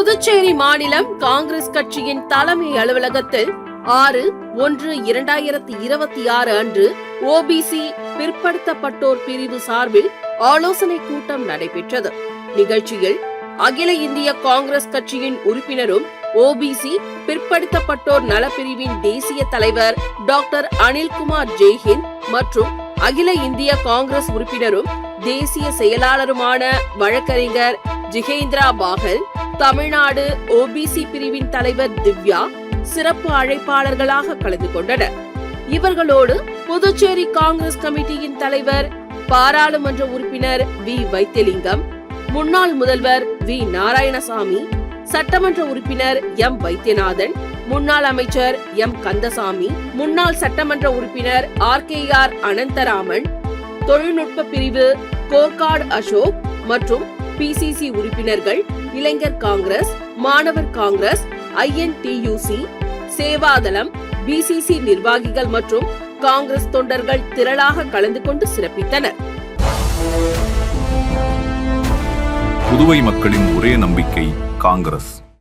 புதுச்சேரி மாநிலம் காங்கிரஸ் கட்சியின் தலைமை அலுவலகத்தில் 6/1/2026 அன்று ஓபிசி பிற்படுத்தப்பட்டோர் பிரிவு சார்பில் ஆலோசனை கூட்டம் நடைபெற்றது. நிகழ்ச்சியில் அகில இந்திய காங்கிரஸ் கட்சியின் உறுப்பினரும் ஓபிசி பிற்படுத்தப்பட்டோர் நலப்பிரிவின் தேசிய தலைவர் டாக்டர் அனில்குமார் ஜெய்ஹிந்த் மற்றும் அகில இந்திய காங்கிரஸ் உறுப்பினரும் தேசிய செயலாளருமான வழக்கறிஞர் ஜிகேந்திரா பாகல், தமிழ்நாடு ஓபிசி பிரிவின் தலைவர் திவ்யா சிறப்பு அழைப்பாளர்களாக கலந்து கொண்டனர். இவர்களோடு புதுச்சேரி காங்கிரஸ் கமிட்டியின் தலைவர் பாராளுமன்ற உறுப்பினர் வி வைத்தியலிங்கம், முன்னாள் முதல்வர் வி நாராயணசாமி, சட்டமன்ற உறுப்பினர் எம் வைத்தியநாதன், முன்னாள் அமைச்சர் எம் கந்தசாமி, முன்னாள் சட்டமன்ற உறுப்பினர் RKR அனந்தராமன், தொழில்நுட்ப பிரிவு கோர்காட் அசோக் மற்றும் PCC உறுப்பினர்கள், இளைஞர் காங்கிரஸ், மாணவர் காங்கிரஸ், INTUC, சேவாதளம், BCC நிர்வாகிகள் மற்றும் காங்கிரஸ் தொண்டர்கள் திரளாக கலந்து கொண்டு சிறப்பித்தனர். புதுவை மக்களின் ஒரே நம்பிக்கை காங்கிரஸ்.